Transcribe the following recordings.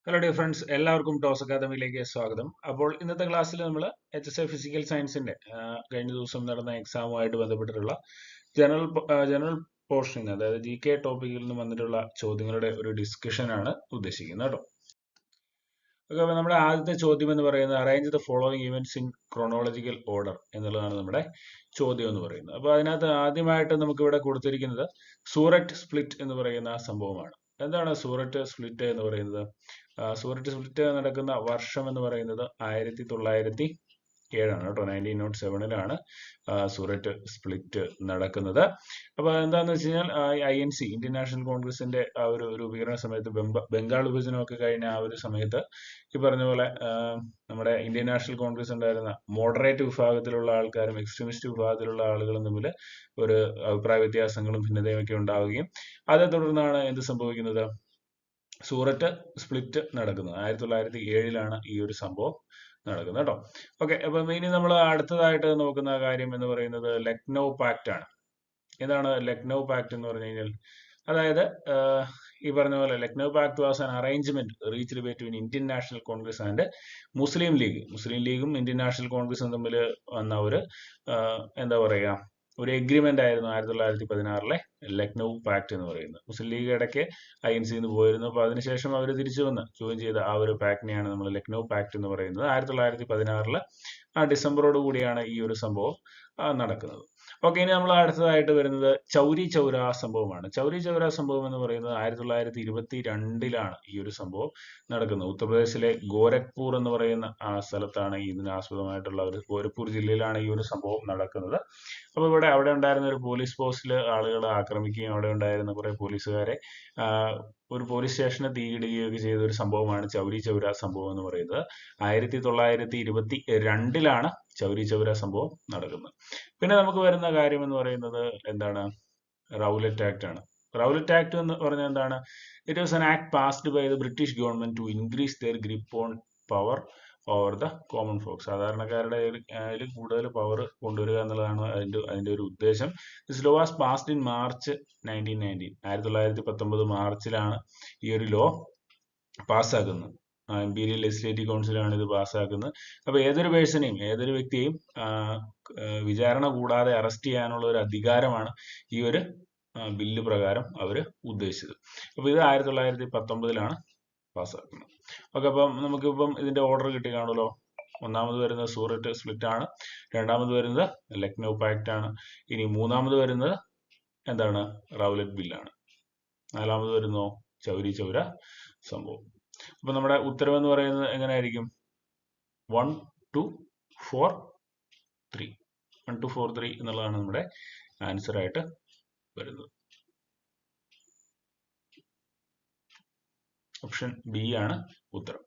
Hello dear friends, എല്ലാവർക്കും toss അക്കാദമിയിലേക്ക് സ്വാഗതം. അപ്പോൾ ഇന്നത്തെ ക്ലാസ്സിൽ നമ്മൾ HSI ഫിസിക്കൽ സയൻസിന്റെ കഴിഞ്ഞ ദിവസം നടന്ന എക്സാമുമായിട്ട് ബന്ധപ്പെട്ടിട്ടുള്ള ജനറൽ പോർഷനിൽ, അതായത് GK ടോപ്പിക്കിൽ നിന്ന് വന്നിട്ടുള്ള ചോദ്യങ്ങളുടെ ഒരു ഡിസ്കഷൻ ആണ് ഉദ്ദേശിക്കുന്നത് കേട്ടോ. ഓക്കെ, അപ്പോൾ നമ്മുടെ ആദ്യത്തെ ചോദ്യം എന്ന് പറയുന്നത് arrange the following events in chronological order എന്നുള്ളതാണ് നമ്മുടെ ചോദ്യം എന്ന് പറയുന്നത്. അപ്പോൾ അതിനകത്ത് ആദ്യമായിട്ട് നമുക്ക് ഇവിടെ കൊടുത്തിരിക്കുന്നത് സൂററ്റ് സ്പ്ലിറ്റ് എന്ന് പറയുന്ന സംഭവമാണ്. എന്താണ് സൂററ്റ് സ്പ്ലിറ്റ് എന്ന് പറയുന്നത്? സൂററ്റ് സ്പ്ലിറ്റ് നടക്കുന്ന വർഷം എന്ന് പറയുന്നത് 1907 കേട്ടോ. 1907 സൂററ്റ് സ്പ്ലിറ്റ് നടക്കുന്നത്. അപ്പൊ എന്താന്ന് വെച്ച് കഴിഞ്ഞാൽ INC ഇന്ത്യൻ നാഷണൽ കോൺഗ്രസിന്റെ ആ ഒരു രൂപീകരണ സമയത്ത് ബംഗാൾ വിഭജനമൊക്കെ കഴിഞ്ഞ ആ ഒരു സമയത്ത് ഈ പറഞ്ഞ പോലെ നമ്മുടെ ഇന്ത്യൻ നാഷണൽ കോൺഗ്രസ് ഉണ്ടായിരുന്ന മോഡറേറ്റ് വിഭാഗത്തിലുള്ള ആൾക്കാരും എക്സ്ട്രീമിസ്റ്റ് വിഭാഗത്തിലുള്ള ആളുകളും തമ്മിൽ ഒരു അഭിപ്രായ വ്യത്യാസങ്ങളും ഭിന്നതയും ഒക്കെ ഉണ്ടാവുകയും അതേ തുടർന്നാണ് എന്ത് സംഭവിക്കുന്നത്? സൂററ്റ് സ്പ്ലിറ്റ് നടക്കുന്നത്. 1907 ഈ ഒരു സംഭവം നടക്കുന്നത് കേട്ടോ. ഓക്കെ, അപ്പം ഇനി നമ്മൾ അടുത്തതായിട്ട് നോക്കുന്ന കാര്യം എന്ന് പറയുന്നത് ലക്നൗ പാക്ട് ആണ്. എന്താണ് ലക്നൗ പാക്ട് എന്ന് പറഞ്ഞു കഴിഞ്ഞാൽ? അതായത് ഈ പറഞ്ഞ പോലെ Lucknow pact was an arrangement reached between Indian National Congress and Muslim ലീഗും ഇന്ത്യൻ നാഷണൽ കോൺഗ്രസും തമ്മിൽ വന്ന ഒരു എന്താ പറയുക, ഒരു എഗ്രിമെന്റ് ആയിരുന്നു 1916 ലക്നൗ പാക്ട് എന്ന് പറയുന്നത്. മുസ്ലിം ലീഗ് ഇടയ്ക്ക് INC പോയിരുന്നു. അപ്പൊ അതിനുശേഷം അവർ തിരിച്ചു വന്ന് ജോയിൻ ചെയ്ത ആ ഒരു പാക്ടിനെയാണ് നമ്മൾ ലക്നൗ പാക്ട് എന്ന് പറയുന്നത്. 1916 ഡിസംബറോട് കൂടിയാണ് ഈ ഒരു സംഭവം നടക്കുന്നത്. ഓക്കെ, ഇനി നമ്മൾ അടുത്തതായിട്ട് വരുന്നത് ചൗരി ചൗര സംഭവമാണ്. ചൗരി ചൗര സംഭവം എന്ന് പറയുന്നത് 1922 ഈ ഒരു സംഭവം നടക്കുന്നത്. ഉത്തർപ്രദേശിലെ ഗോരഖ്പൂർ എന്ന് പറയുന്ന സ്ഥലത്താണ് ഇതിന് ആസ്പദമായിട്ടുള്ള ഒരു ഗോരഖ്പൂർ ജില്ലയിലാണ് ഈ ഒരു സംഭവം നടക്കുന്നത്. അപ്പൊ അവിടെ ഉണ്ടായിരുന്ന ഒരു പോലീസ് പോസ്റ്റിൽ ആളുകൾ ആക്രമിക്കുകയും അവിടെ ഉണ്ടായിരുന്ന കുറെ പോലീസുകാരെ ഒരു പോലീസ് സ്റ്റേഷനെ തീയിടുകയൊക്കെ ചെയ്ത ഒരു സംഭവമാണ് ചൗരി ചൗര സംഭവം എന്ന് പറയുന്നത്. 1922 ചൗരി ചൗര സംഭവം നടക്കുന്നത്. പിന്നെ നമുക്ക് വരുന്ന കാര്യം എന്ന് പറയുന്നത് എന്താണ്? റൗലറ്റ് ആക്ട് ആണ്. റൗലറ്റ് ആക്ട് എന്ന് പറഞ്ഞാൽ എന്താണ്? It was an act passed by the British government to increase their grip on power over the common folks. സാധാരണക്കാരുടെ അതിൽ കൂടുതൽ പവർ കൊണ്ടുവരിക എന്നുള്ളതാണ് അതിന്റെ ഒരു ഉദ്ദേശം. This law was passed in March 1919. 1919 മാർച്ചിലാണ് ഈ ഒരു ലോ പാസ്സാക്കുന്നത്. ഇമ്പീരിയൽ ലെജിസ്ലേറ്റീവ് കൗൺസിലാണ് ഇത് പാസ്സാക്കുന്നത്. അപ്പൊ ഏതൊരു വ്യക്തിയെയും വിചാരണ കൂടാതെ അറസ്റ്റ് ചെയ്യാനുള്ള ഒരു അധികാരമാണ് ഈ ഒരു ബില്ല് പ്രകാരം അവര് ഉദ്ദേശിച്ചത്. അപ്പൊ ഇത് 1919 പാസ്സാക്കുന്നത്. ഓക്കെ, അപ്പം നമുക്കിപ്പം ഇതിന്റെ ഓർഡർ കിട്ടി കാണുമല്ലോ. ഒന്നാമത് വരുന്നത് സൂററ്റ് സ്പ്ലിറ്റ് ആണ്. രണ്ടാമത് വരുന്നത് ലക്നൗ പാക്ട് ആണ്. ഇനി മൂന്നാമത് വരുന്നത് എന്താണ്? റൗലറ്റ് ബില്ലാണ്. നാലാമത് വരുന്നോ? ചൗരി ചൗര സംഭവം. അപ്പൊ നമ്മുടെ ഉത്തരം എന്ന് പറയുന്നത് എങ്ങനെയായിരിക്കും? 1, 2, 4, 3 1, 2, 4, 3 എന്നുള്ളതാണ് നമ്മുടെ ആൻസർ ആയിട്ട് വരുന്നത്. ഓപ്ഷൻ ബി ആണ് ഉത്തരം.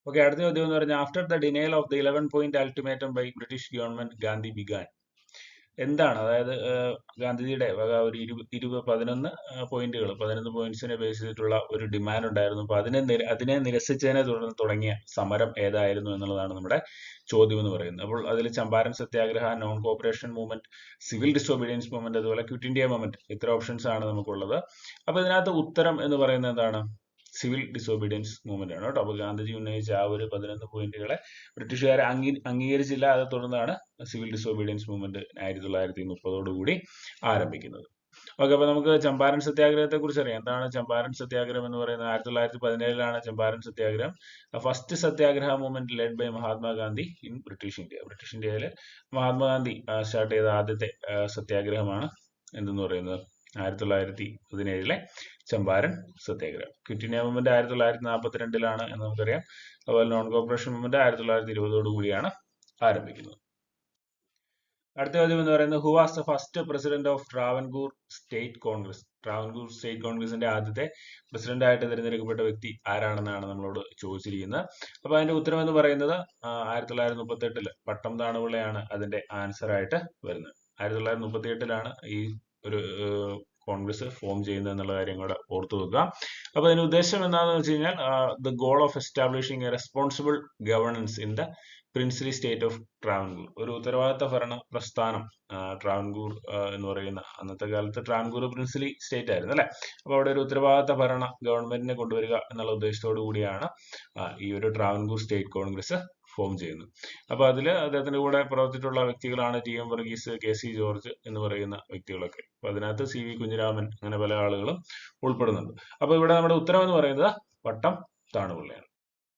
ഓക്കെ, അടുത്ത ചോദ്യം എന്ന് പറഞ്ഞാൽ after the denial of the 11-point ultimatum by British government Gandhi began. എന്താണ്? അതായത് ഗാന്ധിജിയുടെ വക ഒരു 11 പോയിന്റ്സിനെ ബേസ് ചെയ്തിട്ടുള്ള ഒരു ഡിമാൻഡ് ഉണ്ടായിരുന്നു. അപ്പൊ അതിനെ നിരസിച്ചതിനെ തുടർന്ന് തുടങ്ങിയ സമരം ഏതായിരുന്നു എന്നുള്ളതാണ് നമ്മുടെ ചോദ്യം എന്ന് പറയുന്നത്. അപ്പോൾ അതിൽ Champaran satyagraha, non cooperation movement, civil disobedience movement, അതുപോലെ ക്വിറ്റ് ഇന്ത്യ മൂവ്മെന്റ്, ഇത്ര ഓപ്ഷൻസ് ആണ് നമുക്കുള്ളത്. അപ്പൊ ഇതിനകത്ത് ഉത്തരം എന്ന് പറയുന്നത് എന്താണ്? സിവിൽ ഡിസോബീഡിയൻസ് മൂവ്മെന്റ് ആണ് കേട്ടോ. അപ്പൊ ഗാന്ധിജി ഉന്നയിച്ച ആ ഒരു 11 പോയിന്റുകളെ ബ്രിട്ടീഷുകാരെ അംഗീകരിച്ചില്ല. അതേ തുടർന്നാണ് സിവിൽ ഡിസോബീഡിയൻസ് മൂവ്മെന്റ് 1930 കൂടി ആരംഭിക്കുന്നത്. ഓക്കെ, അപ്പൊ നമുക്ക് ചമ്പാരൻ സത്യാഗ്രഹത്തെ കുറിച്ച് അറിയാം. എന്താണ് ചമ്പാരൻ സത്യാഗ്രഹം എന്ന് പറയുന്നത്? 1917 ചമ്പാരൻ സത്യാഗ്രഹം. First Satyagraha movement led by Mahatma Gandhi in British India. British ഇന്ത്യയിൽ മഹാത്മാഗാന്ധി സ്റ്റാർട്ട് ചെയ്ത ആദ്യത്തെ സത്യാഗ്രഹമാണ് എന്തെന്ന് പറയുന്നത്? 1917 ചമ്പാരൻ സത്യാഗ്രഹം. ക്വിറ്റ് ഇന്ത്യ മൂവ്മെന്റ് 1942 എന്ന് നമുക്കറിയാം. അതുപോലെ നോൺ കോപ്പറേഷൻ മൂവ്മെന്റ് 1920 കൂടിയാണ് ആരംഭിക്കുന്നത്. അടുത്ത ചോദ്യം എന്ന് പറയുന്നത് who was the first president of Travancore state Congress? Travancore state കോൺഗ്രസിന്റെ ആദ്യത്തെ പ്രസിഡന്റ് ആയിട്ട് തിരഞ്ഞെടുക്കപ്പെട്ട വ്യക്തി ആരാണെന്നാണ് നമ്മളോട് ചോദിച്ചിരിക്കുന്നത്. അപ്പൊ അതിന്റെ ഉത്തരം എന്ന് പറയുന്നത് 1938 പട്ടം താണുപിള്ളയാണ് അതിന്റെ ആൻസർ ആയിട്ട് വരുന്നത്. 1938 ഈ ഒരു കോൺഗ്രസ് ഫോം ചെയ്യുന്നത് എന്നുള്ള കാര്യം കൂടെ ഓർത്തു വെക്കുക. അപ്പൊ അതിന്റെ ഉദ്ദേശം എന്താണെന്ന് വെച്ച് കഴിഞ്ഞാൽ the goal of establishing A responsible governance in the princely state of Travancore, ഒരു ഉത്തരവാദിത്ത ഭരണ പ്രസ്ഥാനം ട്രാവൻകൂർ എന്ന് പറയുന്ന, അന്നത്തെ കാലത്ത് ട്രാവൻകൂർ പ്രിൻസ്ലി സ്റ്റേറ്റ് ആയിരുന്നു അല്ലെ. അപ്പൊ അവിടെ ഒരു ഉത്തരവാദിത്ത ഭരണ ഗവൺമെന്റിനെ കൊണ്ടുവരിക എന്നുള്ള ഉദ്ദേശത്തോടു കൂടിയാണ് ഈ ഒരു ട്രാവൻകൂർ സ്റ്റേറ്റ് കോൺഗ്രസ് ഫോം ചെയ്യുന്നത്. അപ്പൊ അതില് അദ്ദേഹത്തിന്റെ കൂടെ പ്രവർത്തിച്ചിട്ടുള്ള വ്യക്തികളാണ് ടി.എം. വർഗീസ്, കെ.സി. ജോർജ് എന്ന് പറയുന്ന വ്യക്തികളൊക്കെ. അപ്പൊ അതിനകത്ത് സി.വി. കുഞ്ഞിരാമൻ, അങ്ങനെ പല ആളുകളും ഉൾപ്പെടുന്നുണ്ട്. അപ്പൊ ഇവിടെ നമ്മുടെ ഉത്തരം എന്ന് പറയുന്നത് പട്ടം താണുപിള്ളയാണ്.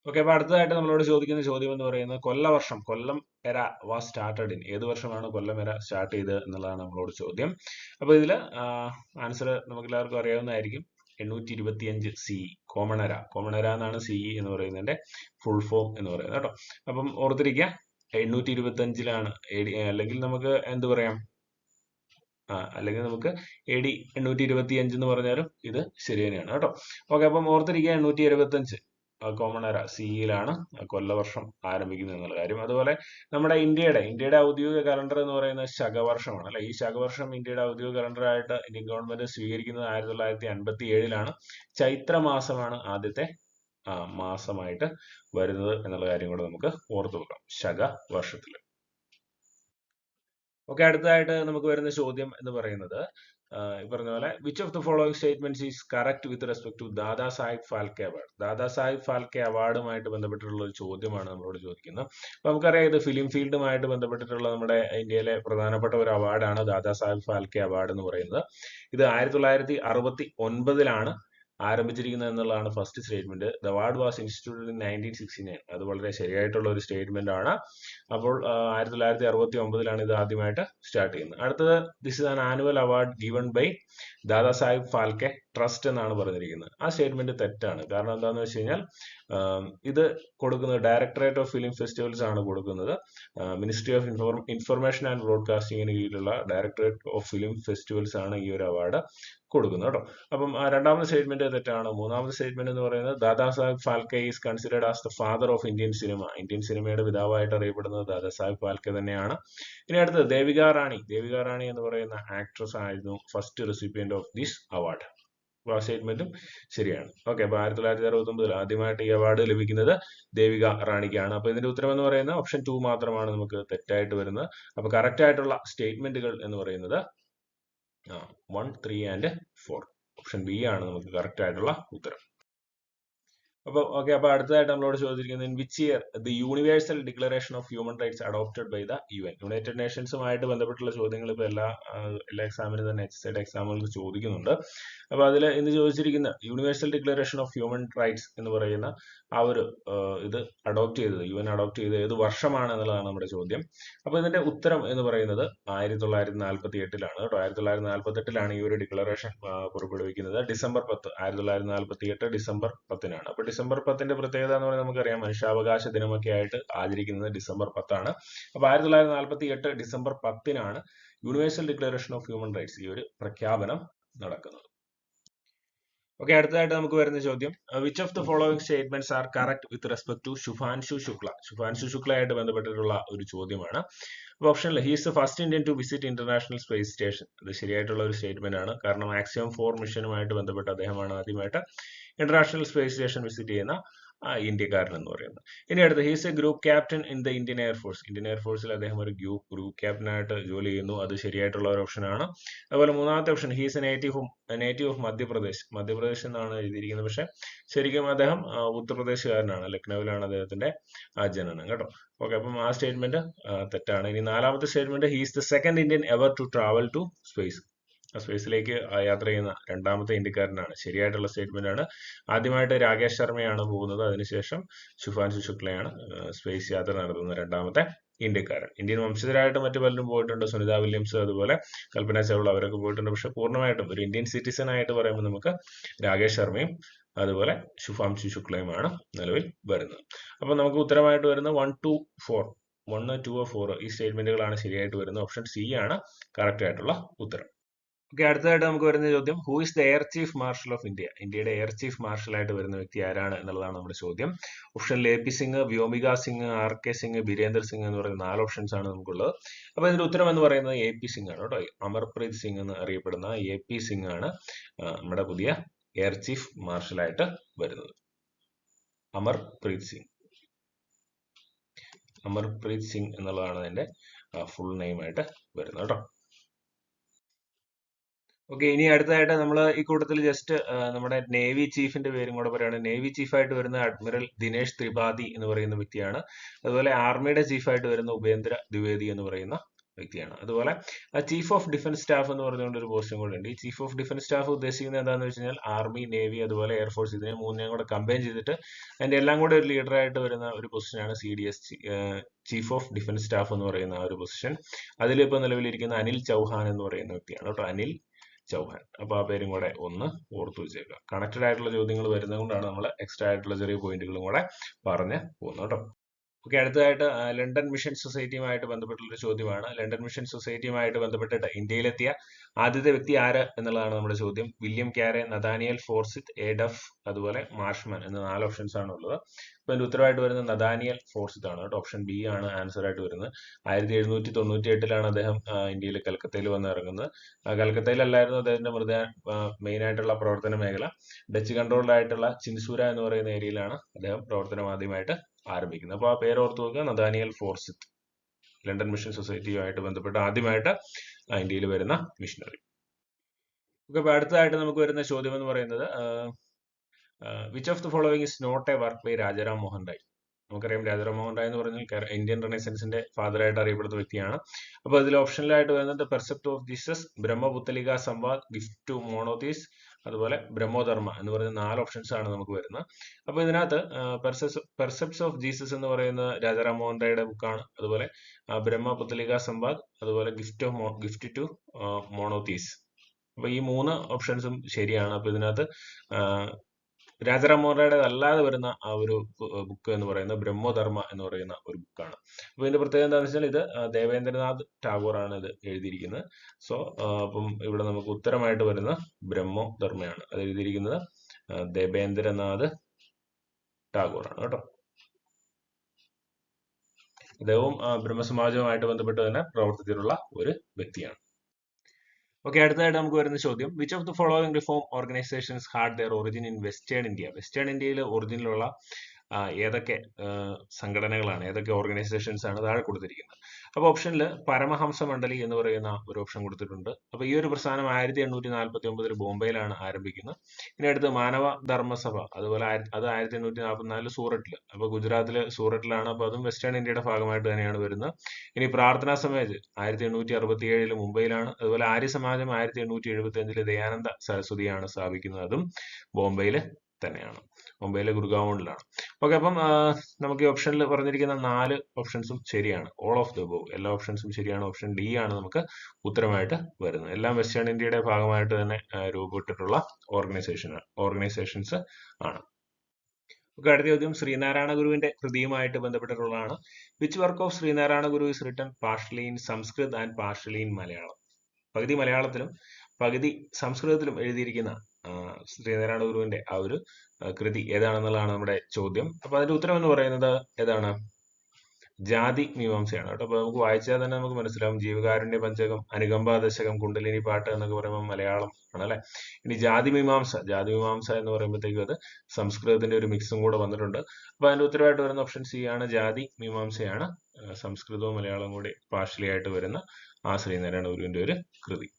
ഓക്കെ, അപ്പൊ അടുത്തതായിട്ട് നമ്മളോട് ചോദിക്കുന്ന ചോദ്യം എന്ന് പറയുന്നത് കൊല്ലവർഷം, കൊല്ലം എര വാസ് സ്റ്റാർട്ടഡ് ഇൻ, ഏത് വർഷമാണ് കൊല്ലം എര സ്റ്റാർട്ട് ചെയ്തത് എന്നുള്ളതാണ് നമ്മളോട് ചോദ്യം. അപ്പൊ ഇതില് ആൻസർ നമുക്ക് എല്ലാവർക്കും അറിയാവുന്നതായിരിക്കും, 825 CE, കോമണര. കോമണര എന്നാണ് CE എന്ന് പറയുന്നതിന്റെ ഫുൾ ഫോം എന്ന് പറയുന്നത് കേട്ടോ. അപ്പം ഓർത്തിരിക്കുക, 825 അല്ലെങ്കിൽ നമുക്ക് എന്ത് പറയാം, അല്ലെങ്കിൽ നമുക്ക് AD 825 എന്ന് പറഞ്ഞാലും ഇത് ശരി തന്നെയാണ് കേട്ടോ. ഓക്കെ, അപ്പം ഓർത്തിരിക്കുക 825 കോമണര CE-യിലാണ് കൊല്ലവർഷം ആരംഭിക്കുന്നത് എന്നുള്ള കാര്യം. അതുപോലെ നമ്മുടെ ഇന്ത്യയുടെ ഔദ്യോഗിക കലണ്ടർ എന്ന് പറയുന്നത് ശകവർഷമാണ് അല്ലെ. ഈ ശകവർഷം ഇന്ത്യയുടെ ഔദ്യോഗിക കലണ്ടറായിട്ട് ഇന്ത്യൻ ഗവൺമെന്റ് സ്വീകരിക്കുന്നത് 1957-ലാണ്. ചൈത്ര മാസമാണ് ആദ്യത്തെ മാസമായിട്ട് വരുന്നത് എന്നുള്ള കാര്യം കൂടെ നമുക്ക് ഓർത്തു വെക്കാം, ശകവർഷത്തിൽ. ഓക്കെ, അടുത്തതായിട്ട് നമുക്ക് വരുന്ന ചോദ്യം എന്ന് പറയുന്നത് ഈ പറഞ്ഞ പോലെ which of the following statements is correct with respect to Dada Saheb Phalke award. Dada Saheb Phalke അവാർഡുമായിട്ട് ബന്ധപ്പെട്ടിട്ടുള്ള ഒരു ചോദ്യമാണ് നമ്മളോട് ചോദിക്കുന്നത്. അപ്പൊ നമുക്കറിയാം, ഇത് ഫിലിം ഫീൽഡുമായിട്ട് ബന്ധപ്പെട്ടിട്ടുള്ള നമ്മുടെ ഇന്ത്യയിലെ പ്രധാനപ്പെട്ട ഒരു അവാർഡാണ് ദാദാ സാഹിബ് ഫാൽക്കെ അവാർഡ് എന്ന് പറയുന്നത്. ഇത് 1969-ലാണ് ആരംഭിച്ചിരിക്കുന്നത് എന്നുള്ളതാണ് first statement. The award was instituted in 1969. അത് വളരെ ശരിയായിട്ടുള്ള ഒരു സ്റ്റേറ്റ്മെന്റ് ആണ്. അപ്പോൾ 1969-ലാണ് ഇത് ആദ്യമായിട്ട് സ്റ്റാർട്ട് ചെയ്യുന്നത്. അടുത്തത്, this is an annual award given by Dada Saheb Phalke trust എന്നാണ് പറഞ്ഞിരിക്കുന്നത്. ആ സ്റ്റേറ്റ്മെന്റ് തെറ്റാണ്. കാരണം എന്താണെന്ന് വെച്ച് കഴിഞ്ഞാൽ ഇത് കൊടുക്കുന്നത് ഡയറക്ടറേറ്റ് ഓഫ് ഫിലിം ഫെസ്റ്റിവൽസ് ആണ് കൊടുക്കുന്നത്. മിനിസ്ട്രി ഓഫ് ഇൻഫർമേഷൻ ആൻഡ് ബ്രോഡ്കാസ്റ്റിംഗിന് കീഴിലുള്ള ഡയറക്ടറേറ്റ് ഓഫ് ഫിലിം ഫെസ്റ്റിവൽസ് ആണ് ഈ ഒരു അവാർഡ് കൊടുക്കുന്നത് കേട്ടോ. അപ്പം രണ്ടാമത്തെ സ്റ്റേറ്റ്മെന്റ് തെറ്റാണ്. മൂന്നാമത്തെ സ്റ്റേറ്റ്മെന്റ് എന്ന് പറയുന്നത് Dada Saheb Phalke is considered as the father of Indian cinema. Indian സിനിമയുടെ പിതാവായിട്ട് അറിയപ്പെടുന്നത് ദാദാ സാഹിബ് ഫാൽക്കെ തന്നെയാണ്. ഇനി അടുത്തത്, ദേവിക റാണി. ദേവിക റാണി എന്ന് പറയുന്ന ആക്ട്രസ് ആയിരുന്നു first recipient of this award. ആ സ്റ്റേറ്റ്മെന്റും ശരിയാണ്. ഓക്കെ, അപ്പൊ 1969 ആദ്യമായിട്ട് ഈ അവാർഡ് ലഭിക്കുന്നത് ദേവിക റാണിക്കാണ്. അപ്പൊ ഇതിന്റെ ഉത്തരം എന്ന് പറയുന്നത് ഓപ്ഷൻ 2 മാത്രമാണ് നമുക്ക് തെറ്റായിട്ട് വരുന്നത്. അപ്പൊ കറക്റ്റ് ആയിട്ടുള്ള സ്റ്റേറ്റ്മെന്റുകൾ എന്ന് പറയുന്നത് 1, 3 and 4. ഓപ്ഷൻ ബി ആണ് നമുക്ക് കറക്റ്റ് ആയിട്ടുള്ള ഉത്തരം. അപ്പൊ അടുത്തതായിട്ട് നമ്മളോട് ചോദിച്ചിരിക്കുന്നത്, in which year the universal declaration of human rights adopted by the UN. United നേഷൻസുമായിട്ട് ബന്ധപ്പെട്ടുള്ള ചോദ്യങ്ങൾ ഇപ്പൊ എല്ലാ എക്സാമിനും തന്നെ HSCയുടെ എക്സാമുകൾക്ക് ചോദിക്കുന്നുണ്ട്. അപ്പൊ അതിൽ ഇന്ന് ചോദിച്ചിരിക്കുന്ന universal declaration of human rights എന്ന് പറയുന്ന ആ ഒരു ഇത് UN അഡോപ്റ്റ് ചെയ്തത് ഏത് വർഷമാണ് എന്നുള്ളതാണ് നമ്മുടെ ചോദ്യം. അപ്പൊ ഇതിന്റെ ഉത്തരം എന്ന് പറയുന്നത് 1948-ലാണ് കേട്ടോ. 1948-ലാണ് ഈ ഒരു ഡിക്ലറേഷൻ പുറപ്പെടുവിക്കുന്നത്. ഡിസംബർ 10, 1948 ഡിസംബർ 10-നാണ്. അപ്പൊ ഡിസംബർ 10-ന്റെ പ്രത്യേകത എന്ന് പറയുന്നത് നമുക്കറിയാം, മനുഷ്യാവകാശ ദിനമൊക്കെ ആയിട്ട് ആചരിക്കുന്നത് ഡിസംബർ 10-ആണ്. അപ്പൊ 1948 ഡിസംബർ 10-നാണ് universal declaration of human rights ഈ ഒരു പ്രഖ്യാപനം നടക്കുന്നത്. ഓക്കെ, അടുത്തതായിട്ട് നമുക്ക് വരുന്ന ചോദ്യം, which of the following statements are correct with respect to Shubhanshu Shukla. Shubhanshu ശുക്ലയായിട്ട് ബന്ധപ്പെട്ടിട്ടുള്ള ഒരു ചോദ്യമാണ്. ഓപ്ഷനിൽ he is the first Indian to visit international space station. ഇത് ശരിയായിട്ടുള്ള ഒരു സ്റ്റേറ്റ്മെന്റ് ആണ്. കാരണം ആക്സിയം 4 മിഷനുമായിട്ട് ബന്ധപ്പെട്ട് അദ്ദേഹമാണ് ആദ്യമായിട്ട് ഇന്റർനാഷണൽ സ്പേസ് സ്റ്റേഷൻ വിസിറ്റ് ചെയ്യുന്ന ഇന്ത്യക്കാരൻ എന്ന് പറയുന്നത്. ഇനി അടുത്ത്, he's a group captain in the Indian air force. Indian എയർഫോഴ്സിൽ അദ്ദേഹം ഒരു ഗ്രൂപ്പ് ക്യാപ്റ്റൻ ആയിട്ട് ജോലി ചെയ്യുന്നു. അത് ശരിയായിട്ടുള്ള ഒരു ഓപ്ഷൻ ആണ്. അതുപോലെ മൂന്നാമത്തെ option, he's A native of Madhya Pradesh. Madhya Pradesh എന്നാണ് എഴുതിയിരിക്കുന്നത്, പക്ഷെ ശരിക്കും അദ്ദേഹം ഉത്തർപ്രദേശുകാരനാണ്. ലക്നൌവിലാണ് അദ്ദേഹത്തിന്റെ ജനനം കേട്ടോ. ഓക്കെ, അപ്പം ആ സ്റ്റേറ്റ്മെന്റ് തെറ്റാണ്. ഇനി നാലാമത്തെ statement, he's the second Indian ever to travel to space. സ്പേസിലേക്ക് യാത്ര ചെയ്യുന്ന രണ്ടാമത്തെ ഇന്ത്യക്കാരനാണ്. ശരിയായിട്ടുള്ള സ്റ്റേറ്റ്മെന്റ് ആണ്. ആദ്യമായിട്ട് രാകേഷ് ശർമ്മയാണ് പോകുന്നത്. അതിനുശേഷം ശുഭാൻശു ശുക്ലയാണ് സ്പേസ് യാത്ര നടത്തുന്ന രണ്ടാമത്തെ ഇന്ത്യക്കാരൻ. ഇന്ത്യൻ വംശജരായിട്ട് മറ്റു പലരും പോയിട്ടുണ്ട്. സുനിത വില്യംസ്, അതുപോലെ കൽപ്പന ചൗള, അവരൊക്കെ പോയിട്ടുണ്ട്. പക്ഷെ പൂർണ്ണമായിട്ടും ഒരു ഇന്ത്യൻ സിറ്റിസൺ ആയിട്ട് പറയുമ്പോൾ നമുക്ക് രാകേഷ് ശർമ്മയും അതുപോലെ ശുഭാൻശു ശുക്ലയുമാണ് നിലവിൽ വരുന്നത്. അപ്പൊ നമുക്ക് ഉത്തരമായിട്ട് വരുന്നത് 1, 2, 4. 1, 2, 4 ഈ സ്റ്റേറ്റ്മെന്റുകളാണ് ശരിയായിട്ട് വരുന്നത്. ഓപ്ഷൻ സി ആണ് കറക്റ്റ് ആയിട്ടുള്ള ഉത്തരം. ഓക്കെ, അടുത്തതായിട്ട് നമുക്ക് വരുന്ന ചോദ്യം, who is the air chief marshal of India. ഇന്ത്യയുടെ എയർ ചീഫ് മാർഷൽ ആയിട്ട് വരുന്ന വ്യക്തി ആരാണ് എന്നുള്ളതാണ് നമ്മുടെ ചോദ്യം. ഓപ്ഷനിൽ AP സിംഗ്, വ്യോമിക സിംഗ്, RK സിംഗ്, ബീരേന്ദർ സിംഗ് എന്ന് പറയുന്ന 4 ഓപ്ഷൻസ് ആണ് നമുക്കുള്ളത്. അപ്പൊ ഇതിന്റെ ഉത്തരം എന്ന് പറയുന്നത് AP സിംഗ് ആണ് കേട്ടോ. അമർപ്രീത് സിംഗ് എന്ന് അറിയപ്പെടുന്ന AP സിംഗ് ആണ് നമ്മുടെ പുതിയ എയർ ചീഫ് മാർഷൽ ആയിട്ട് വരുന്നത്. അമർപ്രീത് സിംഗ്. അമർപ്രീത് സിംഗ് എന്നുള്ളതാണ് അതിന്റെ ഫുൾ നെയിം ആയിട്ട് വരുന്നത് കേട്ടോ. ഓക്കെ, ഇനി അടുത്തതായിട്ട് നമ്മൾ ഈ കൂട്ടത്തിൽ ജസ്റ്റ് നമ്മുടെ നേവി ചീഫിന്റെ പേരും കൂടെ പറയുകയാണ്. നേവി ചീഫായിട്ട് വരുന്ന അഡ്മിറൽ ദിനേശ് ത്രിപാഠി എന്ന് പറയുന്ന വ്യക്തിയാണ്. അതുപോലെ ആർമിയുടെ ചീഫായിട്ട് വരുന്ന ഉപേന്ദ്ര ദ്വിവേദി എന്ന് പറയുന്ന വ്യക്തിയാണ്. അതുപോലെ ചീഫ് ഓഫ് ഡിഫൻസ് സ്റ്റാഫ് എന്ന് പറഞ്ഞുകൊണ്ട് ഒരു പോസ്റ്റും കൂടെ ഉണ്ട്. ഈ ചീഫ് ഓഫ് ഡിഫൻസ് സ്റ്റാഫ് ഉദ്ദേശിക്കുന്നത് എന്താണെന്ന് വെച്ച് കഴിഞ്ഞാൽ ആർമി, നേവി, അതുപോലെ എയർഫോഴ്സ്, ഇതിനെ മൂന്നിനെയും കൂടെ കമ്പൈൻ ചെയ്തിട്ട് അതിന്റെ എല്ലാം കൂടെ ഒരു ലീഡറായിട്ട് വരുന്ന ഒരു പൊസിഷനാണ് CDS, chief of defence staff എന്ന് പറയുന്ന ആ ഒരു പൊസിഷൻ. അതിലിപ്പോൾ നിലവിലിരിക്കുന്ന അനിൽ ചൗഹാൻ എന്ന് പറയുന്ന വ്യക്തിയാണ് കേട്ടോ, അനിൽ ചൗഹാൻ. അപ്പൊ ആ പേരും കൂടെ ഒന്ന് ഓർത്തു വെച്ചേക്കുക. കണക്റ്റഡ് ആയിട്ടുള്ള ചോദ്യങ്ങൾ വരുന്നത് കൊണ്ടാണ് നമ്മൾ എക്സ്ട്രാ ആയിട്ടുള്ള ചെറിയ പോയിന്റുകളും കൂടെ പറഞ്ഞ് പോകുന്നത് കേട്ടോ. ഓക്കെ, അടുത്തതായിട്ട് ലണ്ടൻ മിഷൻ സൊസൈറ്റിയുമായിട്ട് ബന്ധപ്പെട്ടുള്ള ഒരു ചോദ്യമാണ്. ലണ്ടൻ മിഷൻ സൊസൈറ്റിയുമായിട്ട് ബന്ധപ്പെട്ടിട്ട് ഇന്ത്യയിലെത്തിയ ആദ്യത്തെ വ്യക്തി ആര് എന്നുള്ളതാണ് നമ്മുടെ ചോദ്യം. വില്യം ക്യാരെ, നഥാനിയൽ ഫോർസിത്ത്, ഡഫ്, അതുപോലെ മാർഷ്മാൻ എന്ന 4 ഓപ്ഷൻസ് ആണ് ഉള്ളത്. അപ്പൊ അതിന്റെ ഉത്തരവായിട്ട് വരുന്നത് നഥാനിയൽ ഫോർസിത്ത് ആണ് കേട്ടോ. ഓപ്ഷൻ ബി ആണ് ആൻസർ ആയിട്ട് വരുന്നത്. 1798 അദ്ദേഹം ഇന്ത്യയിൽ കൽക്കത്തയിൽ വന്ന് ഇറങ്ങുന്നത്. കൽക്കത്തയിലല്ലായിരുന്നു അദ്ദേഹത്തിന്റെ മെയിൻ ആയിട്ടുള്ള പ്രവർത്തന മേഖല. ഡച്ച് കൺട്രോൾഡ് ആയിട്ടുള്ള ചിൻസൂര എന്ന് പറയുന്ന ഏരിയയിലാണ് അദ്ദേഹം പ്രവർത്തനം ആദ്യമായിട്ട് ആരംഭിക്കുന്നത്. അപ്പൊ ആ പേര് ഓർത്ത് നോക്കുക, നഥാനിയൽ ഫോർസിത്ത്. ലണ്ടൻ മിഷൻ സൊസൈറ്റിയുമായിട്ട് ബന്ധപ്പെട്ട് ആദ്യമായിട്ട് ഇന്ത്യയിൽ വരുന്ന മിഷണറി. ഓക്കെ, അപ്പൊ അടുത്തതായിട്ട് നമുക്ക് വരുന്ന ചോദ്യം എന്ന് പറയുന്നത് which of the following is not a work by Rajaram Mohan Roy. നമുക്കറിയാം രാജാറാം മോഹൻ റായ് എന്ന് പറഞ്ഞാൽ ഇന്ത്യൻ റെനൈസൻസിന്റെ ഫാദർ ആയിട്ട് അറിയപ്പെടുന്ന വ്യക്തിയാണ്. അപ്പൊ അതിൽ ഓപ്ഷനിലായിട്ട് വരുന്നത് percept of Jesus, Brahmapauttalik Samvad, gift to monotheists, അതുപോലെ ബ്രഹ്മോധർമ്മ എന്ന് പറയുന്ന 4 ഓപ്ഷൻസ് ആണ് നമുക്ക് വരുന്നത്. അപ്പൊ ഇതിനകത്ത് പെർസെപ്റ്റ്സ് ഓഫ് ജീസസ് എന്ന് പറയുന്ന രാജാറാം മോഹൻ റായുടെ ബുക്കാണ്. അതുപോലെ ബ്രഹ്മപുത്തലിക സംവാദ്, അതുപോലെ ഗിഫ്റ്റ് ടു മോണോതീസ്. അപ്പൊ ഈ 3 ഓപ്ഷൻസും ശരിയാണ്. അപ്പൊ ഇതിനകത്ത് രാജാറാം മോഹൻ റായുടെ അല്ലാതെ വരുന്ന ആ ഒരു ബുക്ക് എന്ന് പറയുന്നത് ബ്രഹ്മോധർമ്മ എന്ന് പറയുന്ന ഒരു ബുക്കാണ്. അപ്പൊ ഇതിന്റെ പ്രത്യേകത എന്താണെന്ന് വെച്ചാൽ ഇത് ദേവേന്ദ്രനാഥ് ടാഗോർ ആണ് ഇത് എഴുതിയിരിക്കുന്നത്. സോ അപ്പം ഇവിടെ നമുക്ക് ഉത്തരമായിട്ട് വരുന്ന ബ്രഹ്മോധർമ്മയാണ്. അത് എഴുതിയിരിക്കുന്നത് ദേവേന്ദ്രനാഥ് ടാഗോർ ആണ് കേട്ടോ. അദ്ദേഹവും ബ്രഹ്മസമാജവുമായിട്ട് ബന്ധപ്പെട്ട് തന്നെ പ്രവർത്തിച്ചിട്ടുള്ള ഒരു വ്യക്തിയാണ്. ഓക്കെ, അടുത്തതായിട്ട് നമുക്ക് വരുന്ന ചോദ്യം which of the following reform organisations had their origin in western India. Western ഇന്ത്യയിൽ ഒറിജിനിലുള്ള ഏതൊക്കെ സംഘടനകളാണ്, ഏതൊക്കെ ഓർഗനൈസേഷൻസ് ആണ് താഴെ കൊടുത്തിരിക്കുന്നത്. അപ്പൊ ഓപ്ഷനിൽ പരമഹംസ മണ്ഡലി എന്ന് പറയുന്ന ഒരു ഓപ്ഷൻ കൊടുത്തിട്ടുണ്ട്. അപ്പൊ ഈ ഒരു പ്രസ്ഥാനം 1849 ബോംബെയിലാണ് ആരംഭിക്കുന്നത്. ഇനി അടുത്ത് മാനവ ധർമ്മസഭ, അതുപോലെ അത് 1844 സൂററ്റിൽ, അപ്പൊ ഗുജറാത്തിലെ സൂററ്റിലാണ്. അപ്പൊ അതും വെസ്റ്റേൺ ഇന്ത്യയുടെ ഭാഗമായിട്ട് തന്നെയാണ് വരുന്നത്. ഇനി പ്രാർത്ഥനാ സമാജ് 1867 മുംബൈയിലാണ്. അതുപോലെ ആര്യ സമാജം 1875 ദയാനന്ദ സരസ്വതിയാണ് സ്ഥാപിക്കുന്നത്. അതും ബോംബെയിൽ തന്നെയാണ്, മുംബൈയിലെ ഗുർഗാവോണിലാണ്. ഓക്കെ, അപ്പം നമുക്ക് ഈ ഓപ്ഷനിൽ പറഞ്ഞിരിക്കുന്ന 4 ഓപ്ഷൻസും ശരിയാണ്. ഓൾ ഓഫ് ദ അബോവ്, എല്ലാ ഓപ്ഷൻസും ശരിയാണ്. ഓപ്ഷൻ ഡി ആണ് നമുക്ക് ഉത്തരമായിട്ട് വരുന്നത്. എല്ലാം വെസ്റ്റേൺ ഇന്ത്യയുടെ ഭാഗമായിട്ട് തന്നെ രൂപപ്പെട്ടിട്ടുള്ള ഓർഗനൈസേഷൻസ് ആണ്. ഓക്കെ, അടുത്ത ചോദ്യം ശ്രീനാരായണ ഗുരുവിന്റെ കൃതിയുമായിട്ട് ബന്ധപ്പെട്ടിട്ടുള്ളതാണ്. Which work of Sree Narayana Guru is written partially in Sanskrit and partially in Malayalam. പകുതി മലയാളത്തിലും പകുതി സംസ്കൃതത്തിലും എഴുതിയിരിക്കുന്ന ശ്രീനാരായണ ഗുരുവിന്റെ ആ ഒരു കൃതി ഏതാണെന്നുള്ളതാണ് നമ്മുടെ ചോദ്യം. അപ്പൊ അതിന്റെ ഉത്തരം എന്ന് പറയുന്നത് ഏതാണ്? ജാതി മീമാംസയാണ് കേട്ടോ. അപ്പൊ നമുക്ക് വായിച്ചാൽ തന്നെ നമുക്ക് മനസ്സിലാവും. ജീവകാരുണ്യ പഞ്ചകം, അനുകമ്പ ദശകം, കുണ്ടലിനി പാട്ട് എന്നൊക്കെ പറയുമ്പോൾ മലയാളം ആണല്ലേ. ഇനി ജാതി മീമാംസ എന്ന് പറയുമ്പോഴത്തേക്കും അത് സംസ്കൃതത്തിന്റെ ഒരു മിക്സും കൂടെ വന്നിട്ടുണ്ട്. അപ്പൊ അതിന്റെ ഉത്തരവായിട്ട് വരുന്ന ഓപ്ഷൻ സി ആണ്, ജാതി മീമാംസയാണ് സംസ്കൃതവും മലയാളവും കൂടി പാർഷ്യലി ആയിട്ട് വരുന്ന ആ ശ്രീനാരായണ ഗുരുവിന്റെ ഒരു കൃതി.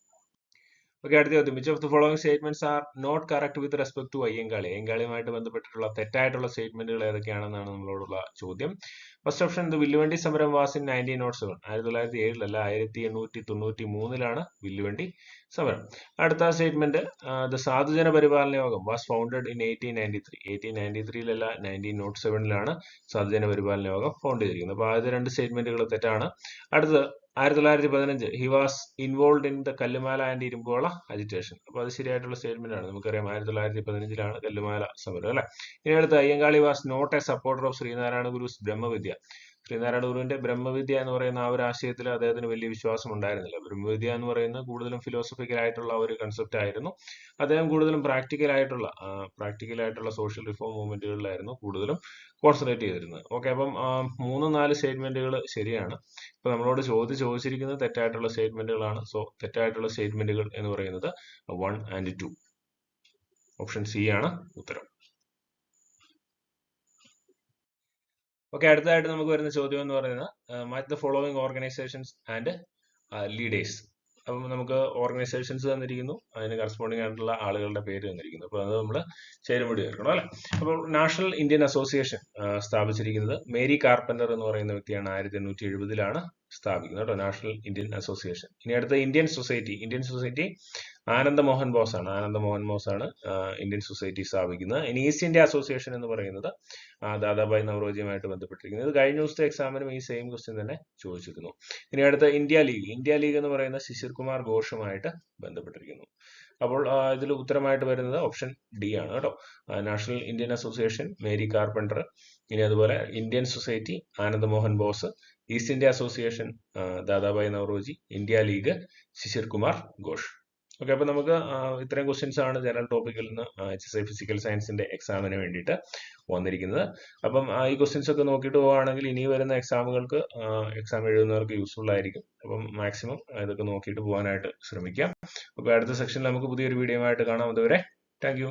ഓക്കെ, അടുത്ത ചോദ്യം which of the following statements are not correct with respect to Ayyankali. അയ്യങ്കാളിയുമായിട്ട് ബന്ധപ്പെട്ടിട്ടുള്ള തെറ്റായിട്ടുള്ള സ്റ്റേറ്റ്മെന്റുകൾ ഏതൊക്കെയാണെന്നാണ് നമ്മളോടുള്ള ചോദ്യം. ഫസ്റ്റ് ഓപ്ഷൻ ദ വില്ലുവണ്ടി സമരം വാസ് ഇൻ 1907. 1907 അല്ല, 1893 വില്ലുവണ്ടി സമരം. അടുത്ത സ്റ്റേറ്റ്മെന്റ് ദ സാധുജന പരിപാലന യോഗം വാസ് ഫൗണ്ടഡ് ഇൻ 1893. 1893 അല്ല, 1907 സാധുജന പരിപാലന യോഗം ഫൗണ്ട് ചെയ്തിരിക്കുന്നത്. അപ്പൊ ആദ്യത്തെ 2 സ്റ്റേറ്റ്മെന്റുകൾ തെറ്റാണ്. അടുത്തത് 1915 he was involve in the Kallumala and ഇരുമ്പോള അജിറ്റേഷൻ. അപ്പൊ അത് ശരിയായിട്ടുള്ള സ്റ്റേറ്റ്മെന്റ് ആണ്. നമുക്കറിയാം 1915 കല്ലുമാല സമരം അല്ലെ. ഇനി അടുത്ത Ayyankali was not a supporter of Sree Narayana Guru's Brahmavidya. Sree Narayana ഗുരുവിന്റെ ബ്രഹ്മവിദ്യ എന്ന് പറയുന്ന ആ ഒരു ആശയത്തിൽ അദ്ദേഹത്തിന് വലിയ വിശ്വാസം ഉണ്ടായിരുന്നില്ല. ബ്രഹ്മവിദ്യ എന്ന് പറയുന്നത് കൂടുതലും ഫിലോസഫിക്കൽ ആയിട്ടുള്ള ഒരു കൺസെപ്റ്റ് ആയിരുന്നു. അദ്ദേഹം കൂടുതലും പ്രാക്ടിക്കൽ ആയിട്ടുള്ള സോഷ്യൽ റിഫോം മൂവ്മെന്റുകളിലായിരുന്നു കൂടുതലും കോൺസെൻട്രേറ്റ് ചെയ്തിരുന്നത്. ഓക്കെ, അപ്പം 3-4 സ്റ്റേറ്റ്മെന്റുകൾ ശരിയാണ്. ഇപ്പൊ നമ്മളോട് ചോദിച്ചിരിക്കുന്നത് തെറ്റായിട്ടുള്ള സ്റ്റേറ്റ്മെന്റുകളാണ്. സോ തെറ്റായിട്ടുള്ള സ്റ്റേറ്റ്മെന്റുകൾ എന്ന് പറയുന്നത് 1 and 2. ഓപ്ഷൻ സി ആണ് ഉത്തരം. ഓക്കെ, അടുത്തതായിട്ട് നമുക്ക് വരുന്ന ചോദ്യം എന്ന് പറയുന്നത് match the following organisations and leaders. അപ്പം നമുക്ക് ഓർഗനൈസേഷൻസ് തന്നിരിക്കുന്നു, അതിന് കറസ്പോണ്ടിങ് ആയിട്ടുള്ള ആളുകളുടെ പേര് തന്നിരിക്കുന്നു. അപ്പോൾ അത് നമ്മൾ ചേരുംപടി ചേർക്കണം അല്ലെ. അപ്പോൾ നാഷണൽ ഇന്ത്യൻ അസോസിയേഷൻ സ്ഥാപിച്ചിരിക്കുന്നത് മേരി കാർപ്പന്റർ എന്ന് പറയുന്ന വ്യക്തിയാണ്. 1870 സ്ഥാപിക്കുന്നത് കേട്ടോ, നാഷണൽ ഇന്ത്യൻ അസോസിയേഷൻ. ഇനി അടുത്ത ഇന്ത്യൻ സൊസൈറ്റി ആനന്ദമോഹൻ ബോസ് ആണ്. ഇന്ത്യൻ സൊസൈറ്റി സ്ഥാപിക്കുന്നത്. ഇനി ഈസ്റ്റ് ഇന്ത്യ അസോസിയേഷൻ എന്ന് പറയുന്നത് ദാദാഭായ് നവറോജിയുമായിട്ട് ബന്ധപ്പെട്ടിരിക്കുന്നത്. ഇത് കഴിഞ്ഞ ദിവസത്തെ എക്സാമിനും ഈ സെയിം ക്വസ്റ്റ്യൻ തന്നെ ചോദിച്ചിരുന്നു. ഇനി അടുത്ത ഇന്ത്യ ലീഗ് എന്ന് പറയുന്ന ശിശിർ കുമാർ ഘോഷുമായിട്ട് ബന്ധപ്പെട്ടിരിക്കുന്നു. അപ്പോൾ ഇതിൽ ഉത്തരമായിട്ട് വരുന്നത് ഓപ്ഷൻ ഡി ആണ് കേട്ടോ. National Indian association Mary carpenter, ഇനി അതുപോലെ Indian society Anandamohan boss, east India association Dadabhai Naoroji, India league Shishir Kumar Ghosh. Okay, അപ്പൊ നമുക്ക് ഇത്രയും ക്വസ്റ്റ്യൻസ് ആണ് ജനറൽ ടോപ്പിക്കിൽ നിന്ന് HSI ഫിസിക്കൽ സയൻസിന്റെ എക്സാമിന് വേണ്ടിയിട്ട് വന്നിരിക്കുന്നത്. അപ്പം ഈ ക്വസ്റ്റ്യൻസ് ഒക്കെ നോക്കിയിട്ട് പോവുകയാണെങ്കിൽ ഇനി വരുന്ന എക്സാം എഴുതുന്നവർക്ക് യൂസ്ഫുൾ ആയിരിക്കും. അപ്പം മാക്സിമം ഇതൊക്കെ നോക്കിയിട്ട് പോകാനായിട്ട് ശ്രമിക്കാം. അപ്പോൾ അടുത്ത സെക്ഷനിൽ നമുക്ക് പുതിയൊരു വീഡിയോ ആയിട്ട് കാണാം. അതുവരെ താങ്ക് യു.